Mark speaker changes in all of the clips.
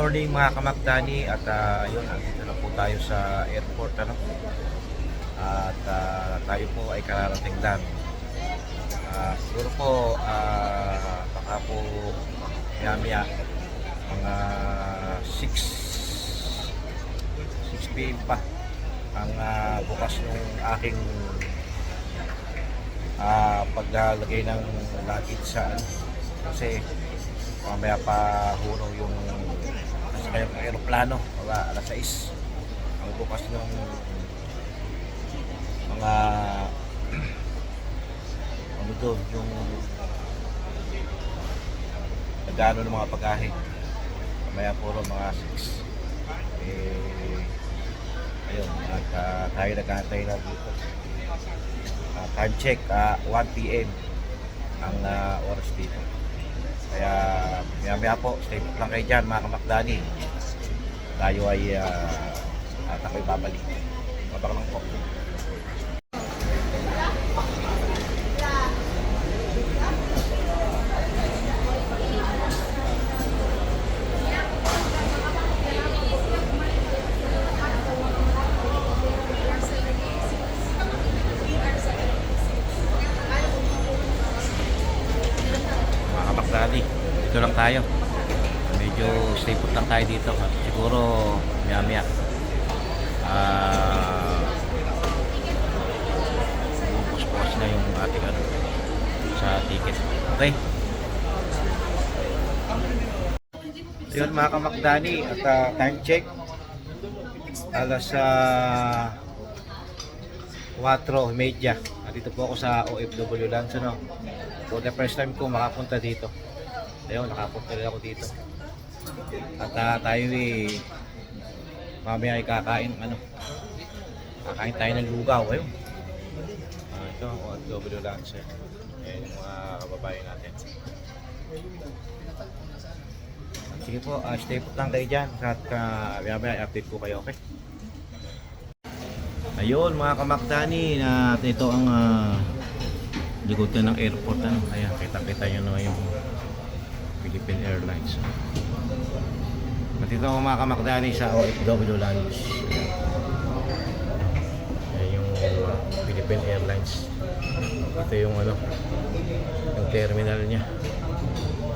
Speaker 1: morning mga kamakdani at yun, andito na po tayo sa airport ano. At tayo po ay kararating lang. Siguro po baka po maya mga 6 p.m. pa ang bukas ng aking paglalagay ng luggage sa ano. Kasi mamaya pa hulong yung nasa aeroplano alas 6 ang bukas ng mga ano doon yung nagano ng mga pagahe mamaya puro mga 6 ayun at tayo nagkantay na dito time check 1 p.m. ang oras dito. Kaya maya po, stay put lang kayo dyan mga kamakdani. Tayo ay ako'y babalik. Babak lang po. Mga kamakdani, dito lang tayo. Medyo stay put lang tayo dito. Siguro maya bubos na yung ating ano sa ticket. Okay. Yun mga kamakdani at time check alas 4:30. Dito po ako sa OFW Lounge ano. For the first time ko makapunta dito. Ayun, nakapunta rin ako dito. At tayo mamaya ay kakain ano. Kakain tayo ng lugaw ayun. Ito ang OFW Lounge. Ayan yung mga kababayan natin. Sige po, stay put lang kayo dyan at mamaya update ko kayo, okay? Ayun mga kamakdani na ito ang likod na ng airport ano. Ayan, kita nyo na yung Philippine Airlines. At ito ang mga kamakdani sa OFW Lounge. Ayan yung Philippine Airlines. Ito yung ano, yung terminal nya.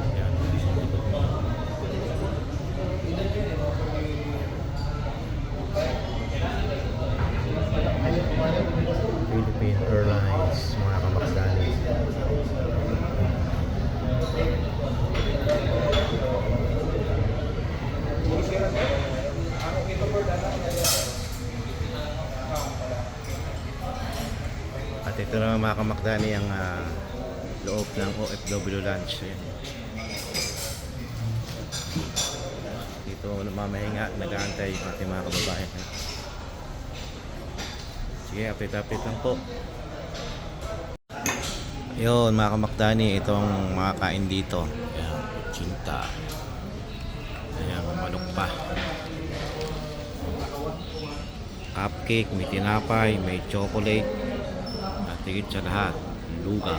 Speaker 1: Ayan, Philippine Airlines mga kamakdani. At ito na mga kamakdani ang loob ng OFW Lounge. Ayan. Dito namamahinga, nag-aantay yung ating mga kababayan. Sige, update lang po. Yun mga kamakdani, itong mga kain dito. Ayan, chinta. Ayan, manok pa. Cupcake, may tinapay, may chocolate. At higit sa lahat, lugaw.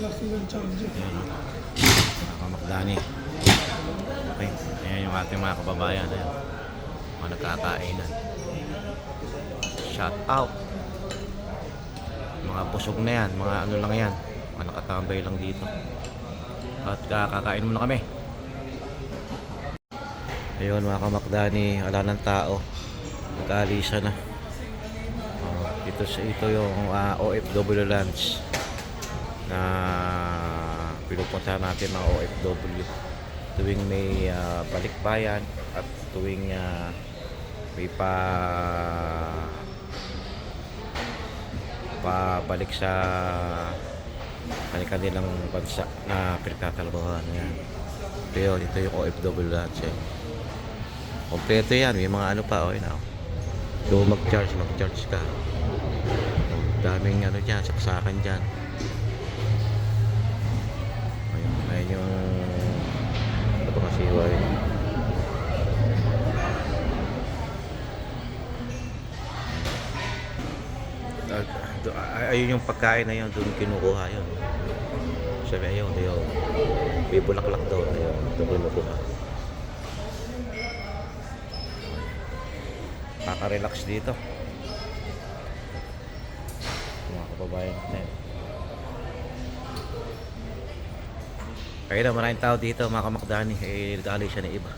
Speaker 1: Ayan, mga kamakdani. Okay, ayan yung ating mga kababayan. Ayan. Mga nagkakainan. Shout out. Mga busog na yan, mga ano lang yan, mga nakatambay lang dito. At kakain muna kami. Ayun mga kamakdani, wala ng tao, nag-aalisa na. Ito yung OFW Lounge na pinupunta natin mga OFW tuwing may balikbayan at tuwing may pabalik sa kanilang bansa na pinagtatrabahuhan. Yan. Ito yung OFW Lounge. Kompleto yan. May mga ano pa. Okay na. So mag-charge ka. Daming ano dyan. Saksakan dyan. Ayun yung ito kasi ayun yung pagkain na yun, doon kinukuha yun Sabi ayun, ayun. May bulaklak daw. Ayun, ito kinukuha. Kaka-relax dito. Mga kababayan natin. Kaya na maraming tao dito, mga kamakdani. Eh, nag-aalay siya ng iba.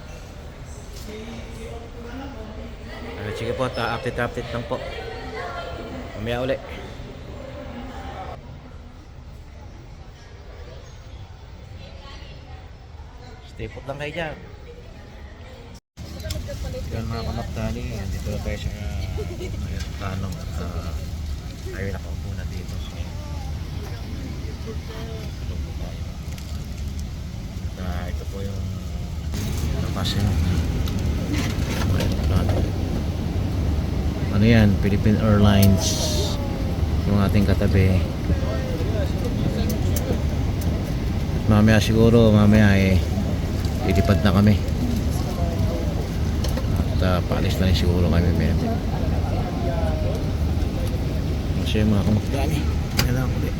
Speaker 1: Sige po, update lang po. Mamaya uli. Stay put lang kayo dyan. Yan mga kamakdani, dito na tayo sa tanong at ayun nakaupo na dito. So, ito po yung labas yun. Ano yan? Philippine Airlines yung ating katabi. Mamaya siguro, lilipad na kami. At paalis na rin siguro kami. Kasi mga kamakdani, kailangan ulit.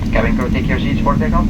Speaker 2: Cabin crew, take your seats for takeoff.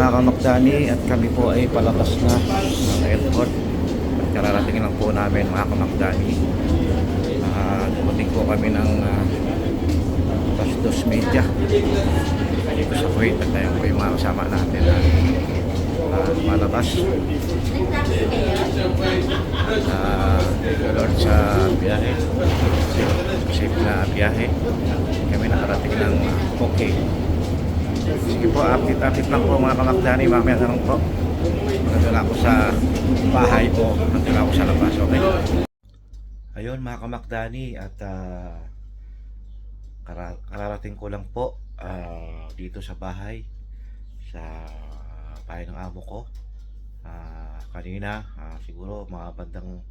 Speaker 1: mga kamakdani at kami po ay palabas na ng airport. At kararating lang po namin mga kamakdani. Dumating po kami ng alas 2:30 dito sa Kuwait. At tayo po yung mga kasama natin na malabas. Lord sa biyahe. Safe na biyahe. Kami nakarating ng okay. Sige po, update lang po mga kamakdani. Mamaya na lang po. Nandun ako sa bahay o nandun ako sa labas. Okay? Ayun mga kamakdani at kararating ko lang po dito sa bahay ng amo ko. Kanina siguro mga bandang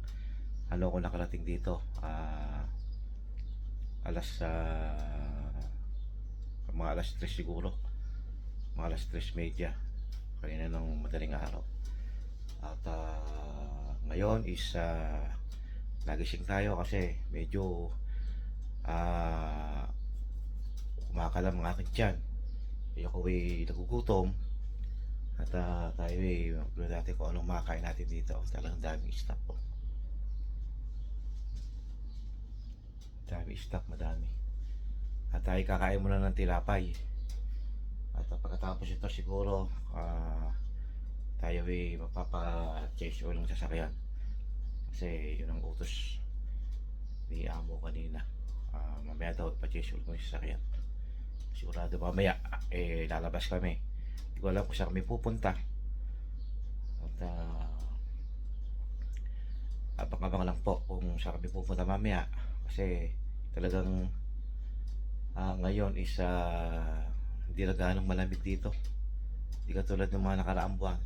Speaker 1: ko nakarating dito mga alas 3 siguro, mga alas 3:30 kanina ng madaling araw. At ngayon is nagising tayo kasi medyo kumakalam ang aking tiyan. Ako ay nagugutom. At tayo ay magpula natin kung anong makakain natin dito. Talagang daming stock po. Daming stock, madami. At tayo kakain muna ng tilapay. At pagkatapos ito siguro tayo ay magpapa-change oil ng sasakyan. Kasi yun ang utos ni amo kanina. Mamaya daw ipa-change oil ng sasakyan. Sigurado mamaya lalabas kami. Hindi ko alam kung saan kami pupunta. At abang-abang lang po kung saan kami pupunta mamaya. Kasi talagang ngayon is hindi na ganong malamig dito. Hindi katulad ng mga nakaraang buwan.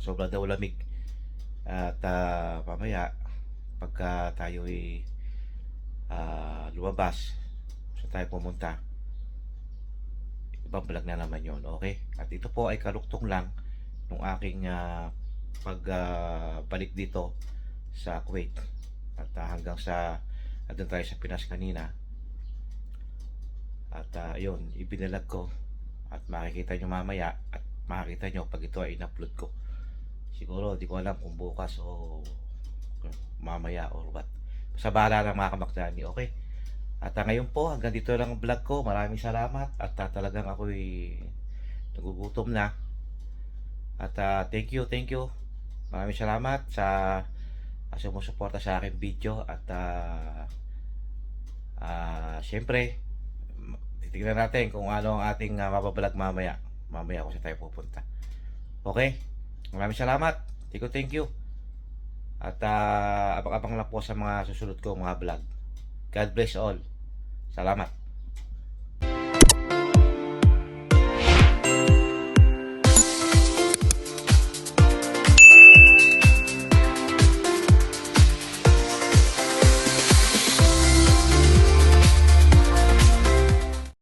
Speaker 1: Sobra daw lamig. At mamaya pagka tayo ay lumabas saan tayo pumunta, ibang vlog na naman yun. Okay? At ito po ay kaluktong lang nung aking pagbalik dito sa Kuwait. At hanggang sa andun tayo sa Pinas kanina. At yun, ibinalag ko. At makikita nyo mamaya. At makikita nyo pag ito ay in-upload ko. Siguro, di ko alam kung bukas o mamaya or what. Sa bahala ng mga kamakdani. Okay? At ngayon po, hanggang dito lang ang vlog ko. Maraming salamat. At talagang ako'y nagugutom na. At thank you. Maraming salamat sa sumusuporta sa aking video. At syempre, titignan natin kung ano ang ating mabablog mamaya. Mamaya kung saan tayo pupunta. Okay? Maraming salamat. Thank you. At abang-abang lang po sa mga susunod ko mga vlog. God bless all. Salamat.